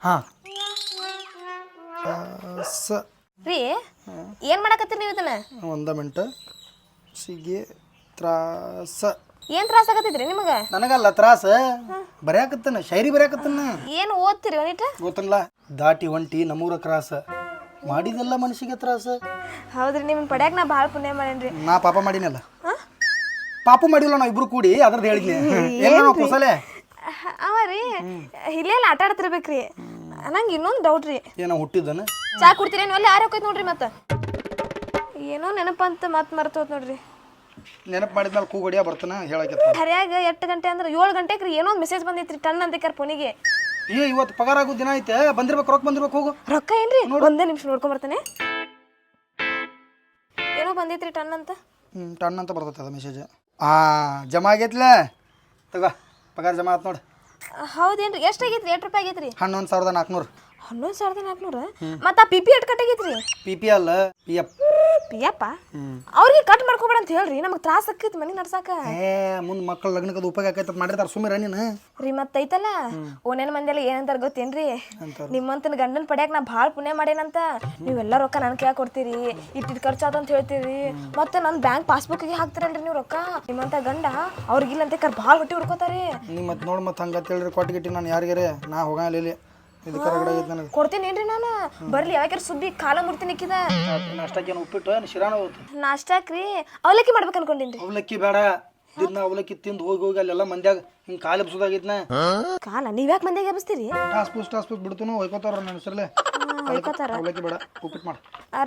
ಹಾಂ ಸ ರೀ ಏನ್ ಮಾಡಕತ್ತೀರಿ ನೀವು ಇದನ್ನ? ಒಂದ ಮಿನಿಟ್. ಸಿಗೆ ತ್ರಾಸ. ಏನ್ ತ್ರಾಸ ಆಗತ್ತೈತ್ರಿ ನಿಮಗ? ನನಗಲ್ಲ ತ್ರಾಸ, ಬರ್ಯಾಕತ್ತನ ಶೈರಿ ಬರ್ಯಾಕತ್ತನ. ಏನ್ ಓದ್ತೀರಿ ಒಂದಿಟ? ಗೊತ್ತಲ್ಲ, ದಾಟಿ ಒಂಟಿ ನಮ್ಮೂರ ಕ್ರಾಸ ಮಾಡಿದೆಲ್ಲ ಮನುಷ್ಯಗೆ ತ್ರಾಸ. ಹೌದ್ರಿ, ನಿಮ್ಮನ್ನ ಪಡ್ಯಾಕ ನಾ ಭಾಳ ಪುಣ್ಯ ಮಾಡೇನ್ರಿ. ನಾ ಪಾಪ ಮಾಡಿನಲ್ಲ, ಪಾಪ ಮಾಡಿಲ್ಲ ನಾವು ಇಬ್ರು ಕೂಡಿ, ಅದ್ರದ್ದು ಹೇಳಿದ್ನಿ. ಏನೋ ಕುಸಲೆ ಅವ ರೀ ಇಲ್ಲೇ ಆಟ ಆಡ್ತಿರ್ಬೇಕ್ರಿ. ನಂಗೆ ಇನ್ನೊಂದು ಡೌಟ್ ರೀ. ಏನೋ ಹುಟ್ಟಿದ್ದನ ಚಾ ಕುಡ್ತೀರೇನು? ಅಲ್ಲಿ ಯಾರು ಹೋಗೈತೆ ನೋಡ್ರಿ. ಮತ್ತೆ ಏನೋ ನೆನಪಂತ ಮತ್ತೆ ಮರ್ತೋತ್ ನೋಡ್ರಿ. ನೆನಪು ಮಾಡಿದ್ಮೇಲೆ ಕೂಗಡಿಯ ಬರ್ತಾನ ಹೇಳಕ್ಕೆ. ಸರಿಯಾಗ 8 ಗಂಟೆ ಅಂದ್ರೆ 7 ಗಂಟೆಗೆ ರೀ ಏನೋ ಒಂದು ಮೆಸೇಜ್ ಬಂದೈತ್ರಿ ಟನ್ ಅಂತ ಫೋನಿಗೆ. ಇವತ್ತು ಪಗಾರ ಆಗೋ ದಿನ ಐತೆ, ಬಂದಿರ್ಬೇಕು, ರೊಕ್ಕ ಬಂದಿರ್ಬೇಕು. ಹೋಗು. ರೊಕ್ಕ ಏನ್ರಿ? ಒಂದೇ ನಿಮಿಷ ನೋಡ್ಕೊಂಡ್ ಬರ್ತಾನೆ. ಏನೋ ಬಂದೈತ್ರಿ ಟನ್ ಅಂತ. ಟನ್ ಅಂತ ಬರ್ತೈತೆ ಅದು ಮೆಸೇಜ್. ಜಮಾ ಆಗೈತ್ಲ, ತಗೋ ಪಗಾರ ಜಮಾ ಆತ್ ನೋಡು. ಹೌದೇನ್ರಿ? ಎಷ್ಟಾಗೈತ್ರಿ? 8 ರೂಪಾಯಿ ಆಗೈತ್ರಿ. 11,400. 11,400? ಮತ್ತೆ ಆ PP ಎಟ್ ಕಟ್ಟಾಗೈತ್ರಿ? PP ಅಲ್ಲ, PF. PF ಅವ್ರಿಗೆ ಕಟ್ ಮಾಡ್ಕೊಬೇಡ ಅಂತ ಹೇಳ್ರಿ, ನಮಗೆ ತ್ರಾಸ ಆಕೈತಿ ಮನೆ ನಡ್ಸಾಕ. ಮುಂದೆ ಮಕ್ಕಳ ಲಗ್ನಕ್ಕದು ಉಪಯೋಗ ಆಕೈತೆ ಮಾಡಿರ್ತಾರೆ, ಸುಮ್ಮನೆ ನೀನು ರೀ. ಮತ್ತೈತಲ್ಲ ಓನೇನ್ ಮಂದಿಯೆಲ್ಲ ಏನಂತಾರ ಗೊತ್ತೇನ್ರಿ? ನಿಮ್ಮಂತನ ಗಂಡನ ಪಡ್ಯಾಕ ನಾ ಭಾಳ ಪುಣ್ಯ ಮಾಡೇನಂತ. ನೀವೆಲ್ಲ ರೊಕ್ಕ ನನ್ ಕೈಯಾಗ ಕೊಡ್ತೀರಿ, ಇಟ್ಟಿಟ್ಟು ಖರ್ಚಾದಂತ ಹೇಳ್ತೀರಿ, ಮತ್ತೆ ನನ್ನ ಬ್ಯಾಂಕ್ ಪಾಸ್ಬುಕ್ಗೆ ಹಾಕ್ತಿರಲ್ರಿ ನೀವು ರೊಕ್ಕ. ನಿಮ್ಮಂತ ಗಂಡ ಅವ್ರಿಗಿಲ್ಲಂತೆ ಭಾಳ ಹೊಟ್ಟಿ ಹುಡ್ಕೋತಾರಿ. ನೀವು ಮತ್ತೆ ನೋಡಿ ಮತ್ತೆ ಹಂಗೆ ಹೇಳ್ರಿ, ಕೊಟ್ಟಿಗಿಟ್ಟಿ ನಾನು ಯಾರಿಗಾರೆ ನಾ ಹೋಗಲಿಲ್ಲ. ಇದು ಕರಗಡೆ ಐತೆ ನನಗೆ. ಕೊಡ್ತೀನೇನ್ರಿ ನಾನು? ಬರ್ಲಿ ಯಾವಾಗಾರ ಸುದ್ದಿ ಕಾಲ ಮುಡ್ತೀನಿ ಇಕ್ಕಿದ. ನಾಷ್ಟಕ್ಕೇನು ಉಪ್ಪಿಟ್ಟು ಶಿರಾಣ ಹೋಗುತ್ತೆ? ನಾಷ್ಟಾಕ್ರಿ ಅವಲಕ್ಕಿ ಮಾಡ್ಬೇಕು ಅನ್ಕೊಂಡೇನ್ರಿ. ಅವಲಕ್ಕಿ ಬೇಡ, ದಿನ ಅವಲಕ್ಕಿ ತಿಂದು ಹೋಗಿ ಹೋಗಿ ಅಲ್ಲೆಲ್ಲ ಮಂದ್ಯಾಗ ಹಿಂಗೆ ಕಾಲು ಎಬ್ಸೋದಾಗಿದ್ನ. ಕಾಲ ನೀವ್ಯಾಕೆ ಮಂದಿಗೆ ಎಬ್ಸ್ತೀರಿ? ಟಾಸ್ ಪೂಸ್ ಬಿಡ್ತು ಹೊಯ್ಕೋತಾರ ನನ್ನ ಹೆಸರಲ್ಲೇ. ಅವಲಕ್ಕಿ ಬೇಡ, ಉಪ್ಪಿಟ್ಟು ಮಾಡು.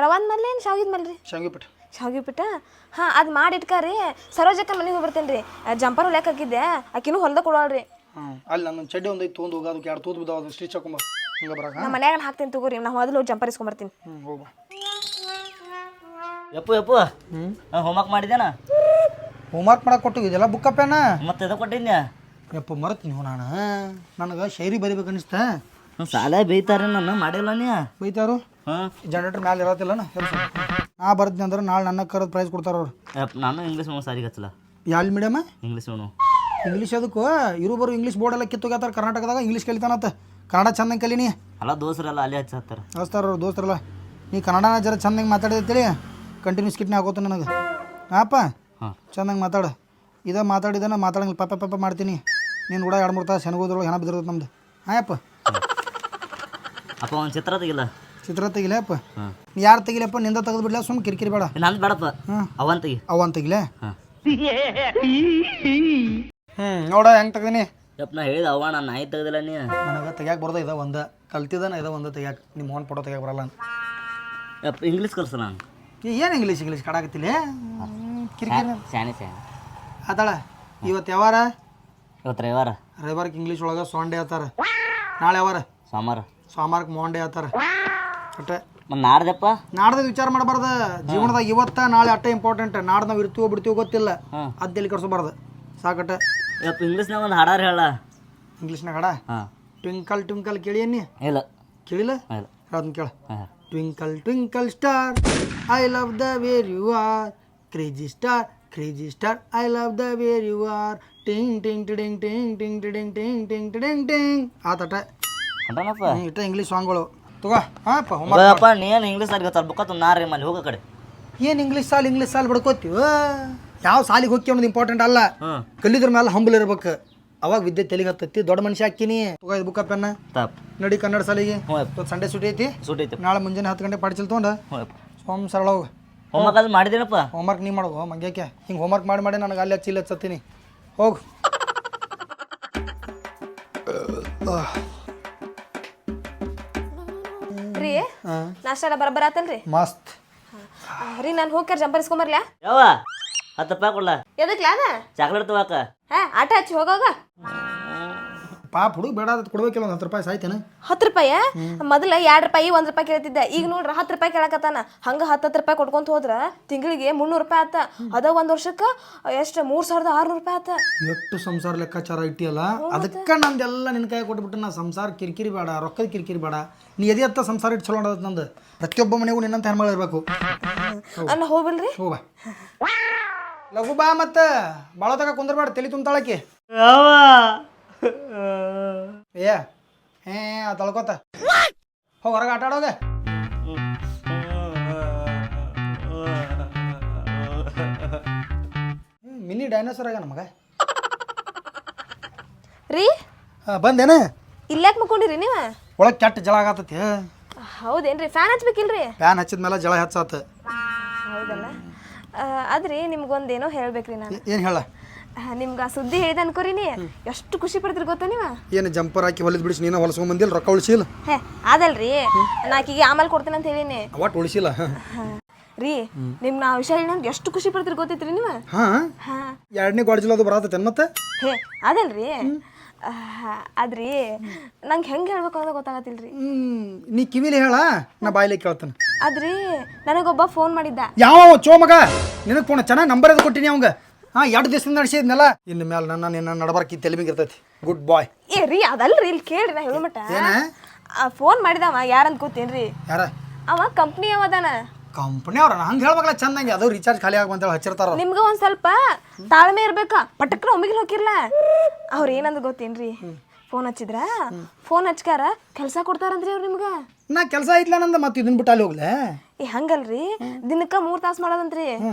ರವಾನ್ ಮಲ್ಲೆ ಏನು ಶಾವಿಗೆ ಮಲ್ರಿ? ಶಾವಿಗೆ ಪಿಟ್ಟ. ಹಾಂ, ಅದು ಮಾಡಿ ಇಟ್ಕಾರಿ. ಸರೋಜಕ್ಕ ಮನೆಗೆ ಹೋಗಿ ಬರ್ತೇನೆ ರೀ. ಜಂಪರ್ ಹೊಲ್ಯಾಕ ಹಾಕಿದ್ದೆ, ಆಕಿನೂ ಹೊಲ್ದಾಗ ಕೊಡೋಳ್ರಿ. ಅಲ್ಲಿ ನನ್ನ ಚಡ್ಡಿ ಒಂದೈತೆ ತೊಗೊಂಡು ಹೋಗೋದು, 2 ತೂತು ಬಿದ್ದಾವ, ಅದು ಸ್ಟಿಚ್ ಹಾಕೊಂಬ. ಹಿಂಗೆ ಬರಾಕ ನಮ್ಮ ಮನ್ಯಾಗ ಹಾಕ್ತೀನಿ ತಗೋರಿ. ನಾ ಮೊದಲು ಜಂಪರ್ ಇಸ್ಕೊಂಬರ್ತೀನಿ. ಹೋಗ್ಬಾ. ಯಪ್ಪು ಹೋಮ್ವರ್ಕ್ ಮಾಡಿದೇನ? ಹೋಮ್ವರ್ಕ್ ಮಾಡಕ್ಕೆ ಕೊಟ್ಟು ಇದೆಲ್ಲ ಬುಕ್ಕ ಪೇನ ಮತ್ತೆ ಎದ ಕೊಟ್ಟಿದ್ಯಾ? ಯಪ್ಪ ಮರತ್ತೀನಿ ನಾನು. ನನಗೆ ಶೈರಿ ಬರಿಬೇಕು ಅನಿಸ್ತಾ. ಸಾಲ ಬೈತಾರೆ, ನಾನು ಮಾಡಿಲ್ಲ ನೀ ಬೈತಾರು. ಜನರೇಟರ್ ಮ್ಯಾಲೆ ಇರತ್ತಿಲ್ಲ ನಾ ಬರ್ತೀನಿ ಅಂದ್ರೆ ನಾಳೆ ನನ್ನ ಕರೆದು ಪ್ರೈಸ್ ಕೊಡ್ತಾರ ಅವ್ರು. ನಾನು ಇಂಗ್ಲೀಷ್ ಸಾರಿಗೆ ಹಚ್ಚಲ್ಲ. ಯಾವ ಮೀಡಿಯಮ? ಇಂಗ್ಲೀಷ್. ಅದಕ್ಕೂ ಬರೋ ಇಂಗ್ಲೀಷ್ ಬೋರ್ಡ್ ಎಲ್ಲ ಕಿತ್ತೋಗ್ಯಾರ ಕರ್ನಾಟಕದಾಗ. ಇಂಗ್ಲೀಷ್ ಕಲಿತಾನತ್ತ, ಕನ್ನಡ ಚಂದಂಗೆ ಕಲೀನಿ. ಅಲ್ಲ ದೋಸ್ತರಲ್ಲ ಅಲ್ಲಿ ಹಚ್ತಾರ ಅವ್ರು ದೋಸ್ತರಲ್ಲ. ನೀ ಕನ್ನಡನ ಜರ ಚಂದಂಗೆ ಮಾತಾಡಿದೈತಿ, ಕಂಟಿನ್ಯೂಸ್ ಕಿಟ್ನೆ ಆಗೋತ ನನಗೆ. ಹಾಪ ಚಂದಂಗೆ ಮಾತಾಡು. ಮಾತಾಡಿದಾನ ಮಾತಾಡಂಗಿಲ್ಲ, ಪಾಪ ಮಾಡ್ತೀನಿ. ನೀನು ಕೂಡ 2-3 ತಾಸು ಹೆಣಗೋದ್ರೊಳಗೆ ಹೆಣ ಬಿದ್ದಿರೋದು ನಮ್ದು. ಹಾಂ ಅಪ್ಪ. ಒಂದು ಚಿತ್ರ ತೆಗಿಲ್ಲ. ಚಿತ್ರ ತೆಗಿಲ ಅಪ್ಪ. ನೀ ಯಾರು ತೆಗಿಲಪ್ಪ? ನಿಂದ ತೆಗೆದು ಬಿಡ್ಲ, ಸುಮ್ಮನೆ ಕಿರಿಕಿರಿ ಬೇಡ. ನಂದು ಬೇಡಪ್ಪ. ಅವನ್ ತೆಗಿಲೆ. ನೋಡ ಹೆಂಗೆ ತೆಗ್ದೀನಿ. ಯಪ್ಪ ನಾ ಹೇಳಿದ ಅವ ನಾನು ನಾಯಿ ತೆಗ್ದಿಲ್ಲ ನೀ. ನನಗೆ ತೆಗಿಯಾಕೆ ಬರೋದ ಇದ ಒಂದು ಕಲ್ತಿದ್ದಾನ, ಒಂದು ತೆಗಿಯಾಕೆ. ನಿಮ್ಮ ಮೋಹನ್ ಫೋಟೋ ತೆಗಿಯಾಕೆ ಬರಲ್ಲ. ಯಪ್ಪ ಇಂಗ್ಲೀಷ್ ಕಲ್ಸ ನಾನು. ಏನು ಇಂಗ್ಲೀಷ್ ಕಾಡಾಕತ್ತಿಲ್ಲ, ಕಿರಿಕಿರಿ ಶಾನೆ ಆತಾಳ. ಇವತ್ತು ಯಾವಾರ? ಇವತ್ತು ರವಿವಾರ. ರವಿವಾರಕ್ಕೆ ಇಂಗ್ಲೀಷ್ ಒಳಗೆ ಸೋಂಡೆ ಹೇಳ್ತಾರೆ. ನಾಳೆ ಯಾವಾರ? ಸೋಮವಾರಕ್ಕೆ ಮೋಂಡೆ ಹೇಳ್ತಾರೆ. ಅಟ್ಟೆ ನಾಡ್ದಪ್ಪ. ನಾಡ್ದಾಗ ವಿಚಾರ ಮಾಡಬಾರ್ದ ಜೀವನದಾಗ. ಇವತ್ತ ನಾಳೆ ಅಟ್ಟೆ ಇಂಪಾರ್ಟೆಂಟ್. ನಾಡ್ದು ನಾವು ಇರ್ತೀವೋ ಬಿಡ್ತೀವೋ ಗೊತ್ತಿಲ್ಲ, ಅದ್ದೆಲ್ಲಿ ಕಟ್ಸೋಬಾರ್ದು. ಸಾಕಟ್ಟೆ. ಯಪ್ಪ ಇಂಗ್ಲೀಷ್ನಾಗ ಒಂದು ಹಾಡಾರ ಹೇಳ. ಇಂಗ್ಲೀಷ್ನಾಗ ಹಾಡ? ಟ್ವಿಂಕಲ್ ಟ್ವಿಂಕಲ್ ಕೇಳಿಯನ್ನಿ? ಇಲ್ಲ ಕೇಳಿಲ್ಲ. ಅದನ್ನ ಕೇಳ. Twinkle twinkle star I love the where you are, crazy star I love the where you are, ಟಿಂಗ್ ಟಿಂಗ್ ಟಿಡಿಂಗ್ ಟಿಂಗ್ ಟಿಂಗ್ ಟಿಡಿಂಗ್ ಟಿಂಗ್ ಟಿಂಗ್ ಟಿಡಿಂಗ್ ಟಿಂಗ್. ಆತಟ ಇಟ್ಟ ಇಂಗ್ಲೀಷ್ ಸಾಂಗ್ಗಳು ತಗೋ. ಹಾಂಪ್ಪ ನೀನು ಇಂಗ್ಲೀಷ್ ಸಾಲಿಗೆ ತರ್ಬೇಕತ್ತ ನಾರೇ ಮಲ್ಲಿ ಹೋಗೋ ಕಡೆ. ಏನು ಇಂಗ್ಲೀಷ್ ಸಾಲ್ ಬಡ್ಕೋತೀವ? ಯಾವ ಸಾಲಿಗೆ ಹೋಗಿ ಅನ್ನೋದು ಇಂಪಾರ್ಟೆಂಟ್ ಅಲ್ಲ, ಕಲಿದ್ರ ಮೇಲೆ ಹಂಬಲ್ ಇರ್ಬೇಕು. ಅವಾಗ ವಿದ್ಯೆ ತೆಲಿಗೆ ಹತ್ತೈತಿ, ದೊಡ್ಡ ಮನುಷ್ಯ ಹಾಕಿನಿ. ತಗೋ ಇದು ಬುಕ್ಕ ಪೆನ್ನ. ನಡಿ ಕನ್ನಡ ಸಾಲಿಗೆ. ಸಂಡೆ ಸುಟಿ ಐತಿ. ನಾಳೆ ಮುಂಜಾನೆ 10 ಗಂಟೆ ಪಾಠ ತೊಗೊಂಡು ಸೋಮ್ ಸರಳ ಹೋಗಿ. ಹೋಮ್ವರ್ಕ್ ಅದು ಮಾಡಿದೇನಪ್ಪ? ಹೋಮ್ವರ್ಕ್ ನೀ ಮಾಡೋದು ಮಂಗ್ಯಾಕೆ? ಹಿಂಗೆ ಹೋಮ್ವರ್ಕ್ ಮಾಡಿ ನನಗೆ ಅಲ್ಲಿ ಹಚ್ಚಿ ಇಲ್ಲಿ ಹಚ್ಚತ್ತೀನಿ. ಹೋಗು. ರೀ ನಾಷ್ಟ ಬರಬರ ಆತಲ್ರಿ? ಮಸ್ತ್ ರೀ. ನಾನು ಹೋಗ್ಯಾರ ಜಂಪರ್ ಇಸ್ಕೊಂಬರ್ಲಾ? ಯಾವ 10 ರೂಪಾಯಿ ಕೊಡ್ಲ? ಎದಕ್ಲಾ? ಚಾಕ್ಲೇಟ್ ತಗೋಕ. ಆಟ ಹಚ್ಚಿ ಹೋಗೋಗ. ಪಾಪ ಹುಡುಗ ಬೇಡ ಅದು ಕೊಡ್ಬೇಕಿಲ್ಲ. 10 ರೂಪಾಯಿ ಸಾಯ್ತೇನೆ. 10 ರೂಪಾಯಿ? ಮೊದಲ 2 ರೂಪಾಯಿ 1 ರೂಪಾಯಿ ಕೇಳ್ತಿದ್ದೆ. ಈಗ ನೋಡ್ರ 10 ರೂಪಾಯಿ ಕೇಳಕತ್ತಾನ. ಹಂಗ 10 ರೂಪಾಯಿ ಕೊಟ್ಕೊಂತ ಹೋದ್ರ ತಿಂಗಳಿಗೆ 300 ರೂಪಾಯಿ ಆತ. ಅದ 1 ವರ್ಷಕ್ಕೆ ಎಷ್ಟು 3600 ರೂಪಾಯಿ ಆತ. ಎಷ್ಟು ಸಂಸಾರ ಲೆಕ್ಕಾಚಾರ ಇಟ್ಟಿಯಲ್ಲ. ಅದಕ್ಕೆ ನಂದೆಲ್ಲ ನಿನ್ನ ಕೈ ಕೊಟ್ಬಿಟ್ಟು ನಾ ಸಂಸಾರ ಕಿರಿಕಿರಿ ಬೇಡ, ರೊಕ್ಕದ ಕಿರಿಕಿರಿ ಬೇಡ. ನೀ ಎದೆ ಹತ್ತ ಸಂಸಾರ ಇಟ್ಟು ಚಲೋ ಮಾಡೋದು ನಂದು. ಪ್ರತಿಯೊಬ್ಬ ಮನೆಗೂ ನಿನ್ನಂತ ಹೆಣ್ಮಗಳು ಇರಬೇಕು. ಅನ್ನ ಹೋಗ್ಬಿಲ್ರಿ? ಹೋಗ ಲಘು ಬಾ. ಮತ್ತೆ ಭಾಳ ತಗ ಕುಂದ್ರಬೇಡ, ತಲೆ ತುಂಬ್ತಾಳಕ್ಕೆ. ಏ ತೊಳ್ಕೊತ ಹೋಗಿ ಹೊರಗೆ ಆಟ ಆಡೋಗ. ಮಿನಿ ಡೈನೋಸರ್ ಆಗ ನಮಗ ರೀ ಬಂದೇನ ಇಲ್ಲಾಕ್ ಮಕ್ಕೊಂಡಿರಿ ನೀವ? ಒಳಗೆ ಕೆಟ್ಟ ಜಳ ಆಗತ್ತತಿ. ಹೌದೇನ್ರಿ? ಫ್ಯಾನ್ ಹಚ್ಬೇಕಿಲ್ರಿ? ಫ್ಯಾನ್ ಹಚ್ಚಿದ ಮೇಲೆ ಜಳ ಹೆಚ್ಚಾತ. ಹೌದಲ್ಲ. ಅದ್ರಿ ನಿಮ್ಗೊಂದೇನೋ ಹೇಳ್ಬೇಕ್ರಿ ನಾನು. ಏನು ಹೇಳ? ನಿಮ್ಗೆ ಆ ಸುದ್ದಿ ಹೇಳಿದೆ ಅನ್ಕೋರಿನಿ, ಎಷ್ಟು ಖುಷಿ ಪಡ್ತೀರಿ ಗೊತ್ತಾ ನೀವ? ಏನು ಜಂಪರ್ ಹಾಕಿ ಹೊಲಿದ್ ಬಿಡಿಸಿ ನೀನು ಹೊಲಸ್ಕೊಂಡ್ ಬಂದಿಲ್ಲ, ರೊಕ್ಕ ಉಳಿಸಿಲ್ಲ? ಹೇ ಅದಲ್ರಿ, ನಾಕೀಗ ಆಮೇಲೆ ಕೊಡ್ತೀನಿ ಅಂತ ಹೇಳಿನಿ. ಒಟ್ಟು ಉಳಿಸಿಲ್ಲ ರೀ. ನಿಮ್ ನಾ ವಿಷಯ ಹೇಳಿ ಎಷ್ಟು ಖುಷಿ ಪಡ್ತೀರಿ ಗೊತ್ತೈತ್ರಿ ನೀವ? ಹಾ ಎರಡನೇ ಗೋಡ್ಜಿಲ್ಲ ಅದು ಬರತ್ತೇನ್ ಮತ್ತೆ? ಹೇ ಅದಲ್ರಿ, ಅದ್ರಿ ನಂಗೆ ಹೆಂಗೆ ಹೇಳ್ಬೇಕು ಅಂತ ಗೊತ್ತಾಗತ್ತಿಲ್ರಿ. ನೀ ಕಿವಿಲಿ ಹೇಳ, ನಾ ಬಾಯ್ಲಿ ಕೇಳ್ತಾನೆ. ಅದ್ರಿ ನನಗೊಬ್ಬ ಫೋನ್ ಮಾಡಿದ್ದ. ಯಾವ ಚೋ ಮಗ ನಿನಗೆ ಫೋನ್ ಚೆನ್ನಾಗಿ ನಂಬರ್ ಅದು ಕೊಟ್ಟಿನಿ ಅವಂಗ. 2 ದಿವಸದಿಂದ ನಡೆಸಿದ್ನಲ್ಲ. ಇನ್ನು ಮೇಲೆ ನಿನ್ನ ನಡಬಾರ್ಕಿ ತೆಲಿಮಿಗೆ ಇರ್ತೈತಿ. ಗುಡ್ ಬಾಯ್. ಏ ರೀ ಅದಲ್ರಿ, ಇಲ್ಲಿ ಕೇಳ್ರಿ ನಾ ಹೇಳೋ ಮಟ್ಟ. ಫೋನ್ ಮಾಡಿದವ ಯಾರಂತ ಗೊತ್ತೇನ್ರಿ? ಯಾರ? ಅವ ಕಂಪ್ನಿ ಅವದಾನ. ಕಂಪ್ನಿ ಅವ್ರ ಹಂಗೆ ಹೇಳ್ಬೇಕಲ್ಲ ಚೆನ್ನಾಗಿ. ಅದು ರೀಚಾರ್ಜ್ ಖಾಲಿ ಆಗಂತೇಳಿ ಹಚ್ಚಿರ್ತಾರ. ನಿಮ್ಗೆ ಒಂದು ಸ್ವಲ್ಪ ತಾಳ್ಮೆ ಇರ್ಬೇಕಾ, ಪಟಕ್ರ ಒಮ್ಮಿಗೆ ಹೋಗಿರ್ಲ. ಅವ್ರು ಏನಂದ್ ಗೊತ್ತೇನ್ರಿ? ಫೋನ್ ಹಚ್ಚಿದ್ರ, ಫೋನ್ ಹಚ್ಕಾರ ಕೆಲಸ ಕೊಡ್ತಾರಂದ್ರಿ ಅವ್ರು ನಿಮ್ಗೆ. ನಾ ಕೆಲಸ ಐತ್ಲ ನಂದ ಮತ್ತೆ ಇದನ್ನ ಬಿಟ್ಟು ಅಲ್ಲಿ ಹೋಗ್ಲೆ. ಏ ಹಂಗಲ್ರಿ, ದಿನಕ್ಕ 3 ತಾಸು ಮಾಡೋದಂತ್ರಿ.